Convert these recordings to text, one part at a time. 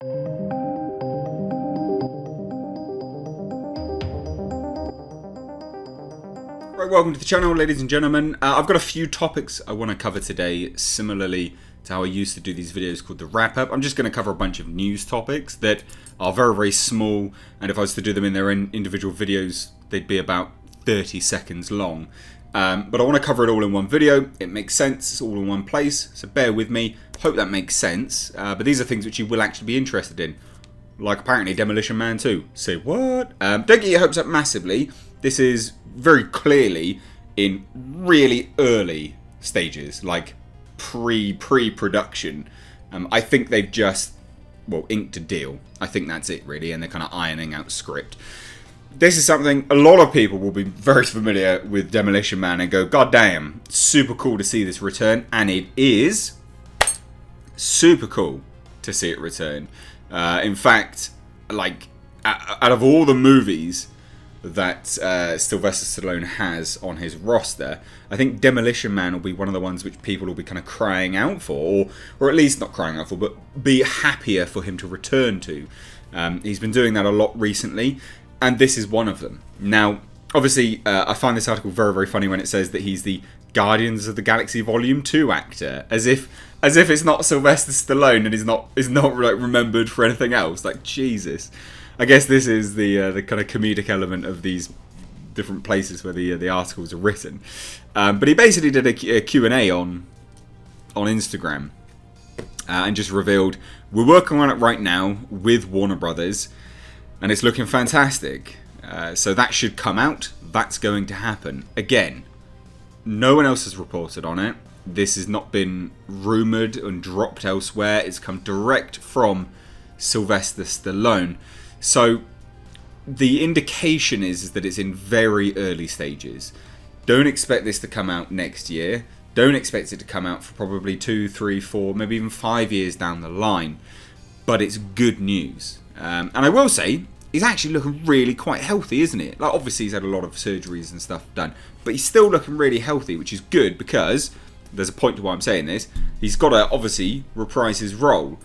Right, welcome to the channel, ladies and gentlemen. I've got a few topics I want to cover today, similarly to how I used to do these videos called the wrap-up. I'm just going to cover a bunch of news topics that are very, very small, and if I was to do them in their individual videos, they'd be about 30 seconds long. But I want to cover it all in one video. It makes sense, it's all in one place, so bear with me. Hope that makes sense. But these are things which you will actually be interested in. Like apparently Demolition Man 2. Say what? Don't get your hopes up massively. This is very clearly in really early stages, like pre-production. I think they've just, well, inked a deal. I think that's it really, and they're kind of ironing out script. This is something a lot of people will be very familiar with Demolition Man and go, God damn, super cool to see this return, and it is super cool to see it return. In fact, like out of all the movies that Sylvester Stallone has on his roster, I think Demolition Man will be one of the ones which people will be kind of crying out for, or at least not crying out for, but be happier for him to return to. He's been doing that a lot recently, and this is one of them. Now, obviously, I find this article very, very funny when it says that he's the Guardians of the Galaxy Volume 2 actor, as if it's not Sylvester Stallone and is not like remembered for anything else. Like, Jesus. I guess this is the kind of comedic element of these different places where the articles are written. But he basically did a Q&A on Instagram and just revealed, we're working on it right now with Warner Brothers and it's looking fantastic. So that should come out. That's going to happen. Again, no one else has reported on it. This has not been rumoured and dropped elsewhere. It's come direct from Sylvester Stallone. So the indication is that it's in very early stages. Don't expect this to come out next year. Don't expect it to come out for probably 2, 3, 4, maybe even 5 years down the line. But it's good news. And I will say, he's actually looking really quite healthy, isn't it? Like, obviously he's had a lot of surgeries and stuff done, but he's still looking really healthy, which is good because there's a point to why I'm saying this. He's got to obviously reprise his role.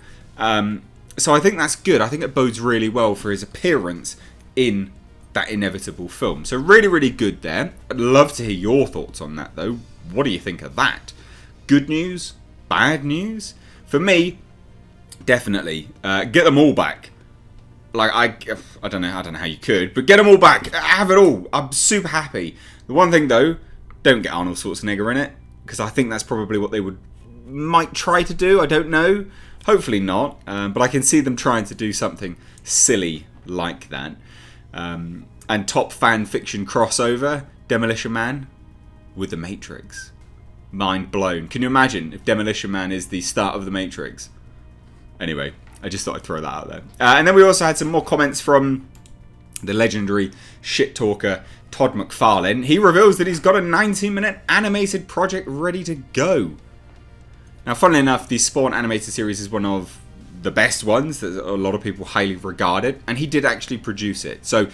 So I think that's good. I think it bodes really well for his appearance in that inevitable film. So really, really good there. I'd love to hear your thoughts on that, though. What do you think of that? Good news? Bad news? For me, definitely. Get them all back. Like, I don't know how you could, but get them all back. Have it all. I'm super happy. The one thing, though, don't get Arnold Schwarzenegger in it, because I think that's probably what they might try to do. I don't know. Hopefully not, but I can see them trying to do something silly like that. And top fan fiction crossover, Demolition Man with The Matrix. Mind blown. Can you imagine if Demolition Man is the start of The Matrix? Anyway, I just thought I'd throw that out there. And then we also had some more comments from the legendary shit talker Todd McFarlane. He reveals that he's got a 90-minute animated project ready to go. Now, funnily enough, the Spawn animated series is one of the best ones that a lot of people highly regard it, and he did actually produce it. So,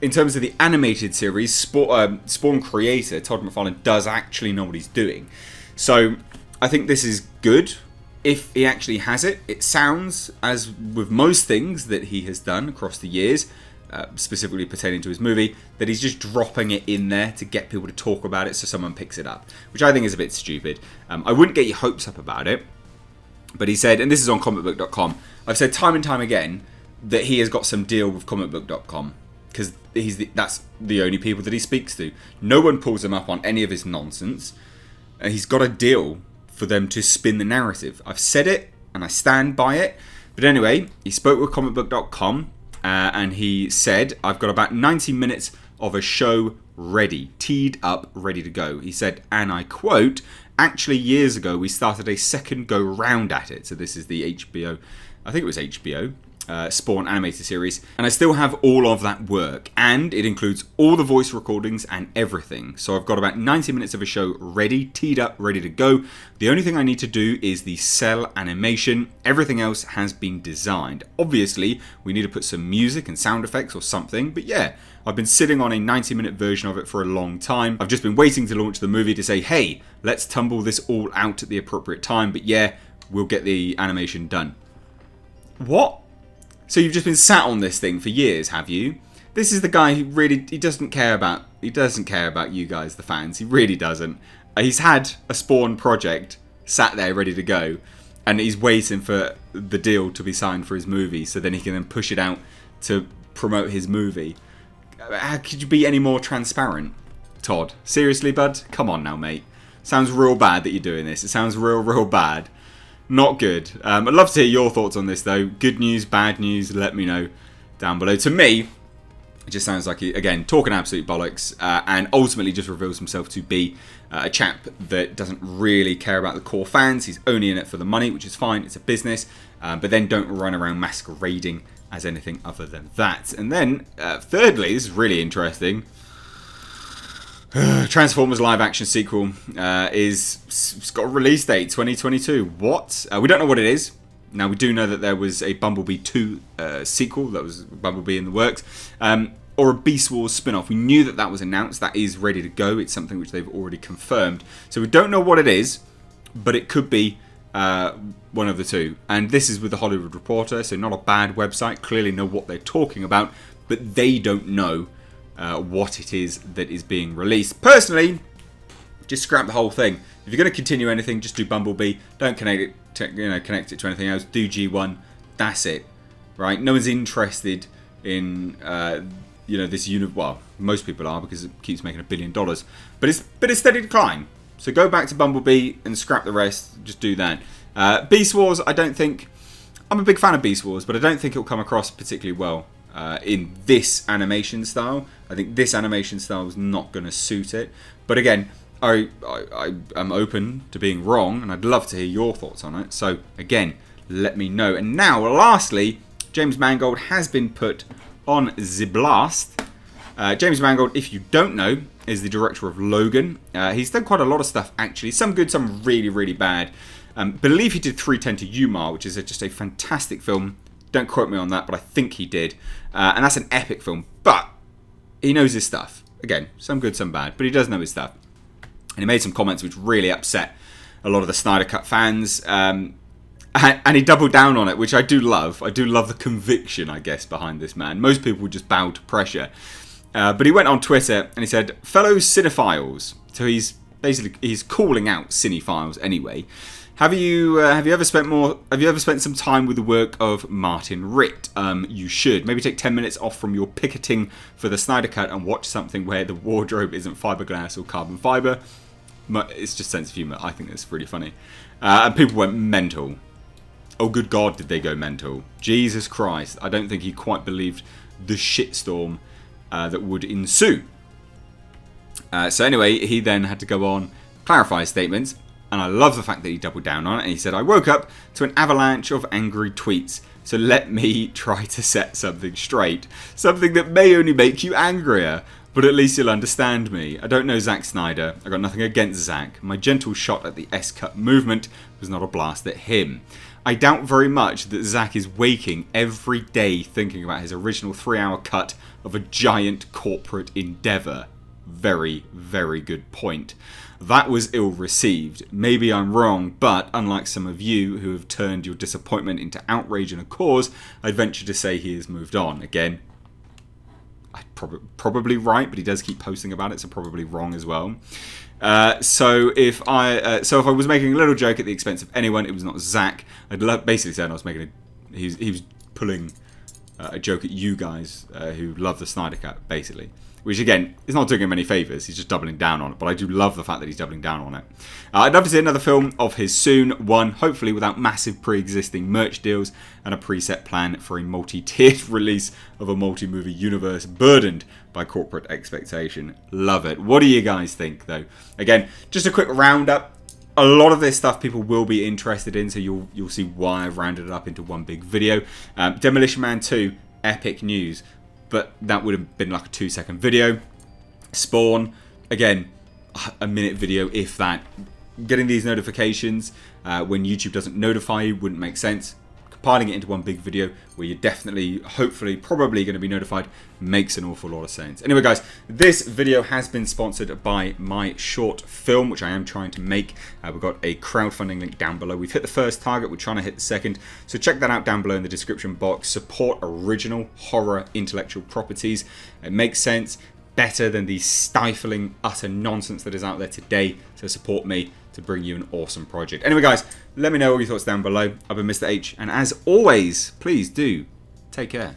in terms of the animated series, Spawn creator Todd McFarlane does actually know what he's doing. So, I think this is good. If he actually has it, it sounds, as with most things that he has done across the years, specifically pertaining to his movie, that he's just dropping it in there to get people to talk about it so someone picks it up, which I think is a bit stupid. I wouldn't get your hopes up about it, but he said, and this is on comicbook.com, I've said time and time again that he has got some deal with comicbook.com, because that's the only people that he speaks to. No one pulls him up on any of his nonsense, and he's got a deal for them to spin the narrative. I've said it, and I stand by it. But anyway, he spoke with comicbook.com, and he said, I've got about 90 minutes of a show ready, teed up, ready to go. He said, and I quote, actually years ago we started a second go round at it. So this is the HBO, I think it was HBO, Spawn animated series, and I still have all of that work, and it includes all the voice recordings and everything. So I've got about 90 minutes of a show ready, teed up, ready to go. The only thing I need to do is the cell animation. Everything else has been designed. Obviously, we need to put some music and sound effects or something, but yeah, I've been sitting on a 90-minute version of it for a long time. I've just been waiting to launch the movie to say, hey, let's tumble this all out at the appropriate time, but yeah, we'll get the animation done. What? So you've just been sat on this thing for years, have you? This is the guy who really, he doesn't care about you guys, the fans. He really doesn't. He's had a Spawn project sat there ready to go, and he's waiting for the deal to be signed for his movie, so then he can then push it out to promote his movie. How could you be any more transparent, Todd? Seriously, bud? Come on now, mate. Sounds real bad that you're doing this. It sounds real bad. Not good. I'd love to hear your thoughts on this, though. Good news, bad news, let me know down below. To me, it just sounds like, again, talking absolute bollocks, and ultimately just reveals himself to be a chap that doesn't really care about the core fans. He's only in it for the money, which is fine. It's a business. But then don't run around masquerading as anything other than that. And then, thirdly, this is really interesting. Transformers live action sequel it's got a release date 2022. What? We don't know what it is. Now we do know that there was a Bumblebee 2 sequel that was Bumblebee in the works, or a Beast Wars spin-off. We knew that was announced. That is ready to go. It's something which they've already confirmed. So we don't know what it is, but it could be one of the two. And this is with the Hollywood Reporter, so not a bad website. Clearly know what they're talking about, but they don't know what it is that is being released. Personally, just scrap the whole thing. If you're going to continue anything, just do Bumblebee. Don't connect it to anything else. Do G1. That's it, right? No one's interested in this unit. Well, most people are, because it keeps making $1 billion. But it's steady decline. So go back to Bumblebee and scrap the rest. Just do that. Beast Wars. I don't think. I'm a big fan of Beast Wars, but I don't think it'll come across particularly well in this animation style. I think this animation style is not going to suit it. But again, I am open to being wrong, and I'd love to hear your thoughts on it. So again, let me know. And now, lastly, James Mangold has been put on the blast. James Mangold, if you don't know, is the director of Logan. He's done quite a lot of stuff, actually. Some good, some really bad. Believe he did 3:10 to Yuma, which is just a fantastic film. Don't quote me on that, but I think he did. And that's an epic film. But he knows his stuff. Again, some good, some bad. But he does know his stuff. And he made some comments which really upset a lot of the Snyder Cut fans. And he doubled down on it, which I do love. I do love the conviction, I guess, behind this man. Most people would just bow to pressure. But he went on Twitter and he said, "Fellow cinephiles." So he's calling out cinephiles anyway. Have you ever spent some time with the work of Martin Ritt? You should. Maybe take 10 minutes off from your picketing for the Snyder Cut and watch something where the wardrobe isn't fiberglass or carbon fiber. It's just sense of humour. I think it's really funny. And people went mental. Oh, good God, did they go mental. Jesus Christ. I don't think he quite believed the shitstorm that would ensue. So anyway, he then had to go on, clarify his statements. And I love the fact that he doubled down on it. And he said, "I woke up to an avalanche of angry tweets. So let me try to set something straight. Something that may only make you angrier. But at least you'll understand me. I don't know Zack Snyder. I got nothing against Zack. My gentle shot at the S-Cut movement was not a blast at him. I doubt very much that Zack is waking every day thinking about his original 3-hour cut of a giant corporate endeavour." Very, very good point. That was ill received. Maybe I'm wrong, but unlike some of you who have turned your disappointment into outrage and a cause, I'd venture to say he has moved on. Again, probably right, but he does keep posting about it, so probably wrong as well. So if I was making a little joke at the expense of anyone, it was not Zack. Basically said I was making he was pulling a joke at you guys who love the Snyder Cut, basically. Which, again, is not doing him any favours. He's just doubling down on it. But I do love the fact that he's doubling down on it. I'd love to see another film of his soon. One, hopefully without massive pre-existing merch deals and a preset plan for a multi-tiered release of a multi-movie universe burdened by corporate expectation. Love it. What do you guys think, though? Again, just a quick roundup. A lot of this stuff people will be interested in, so you'll see why I've rounded it up into one big video. Demolition Man 2, epic news. But that would have been like a 2-second video. Spawn, again, a minute video, if that. Getting these notifications when YouTube doesn't notify you wouldn't make sense. compiling it into one big video where you're definitely, hopefully, probably going to be notified makes an awful lot of sense. Anyway, guys, this video has been sponsored by my short film, which I am trying to make. We've got a crowdfunding link down below. We've hit the first target. We're trying to hit the second. So check that out down below in the description box. Support original horror intellectual properties. It makes sense. Better than the stifling, utter nonsense that is out there today. So support me to bring you an awesome project. Anyway, guys, let me know all your thoughts down below. I've been Mr. H, and as always, please do take care.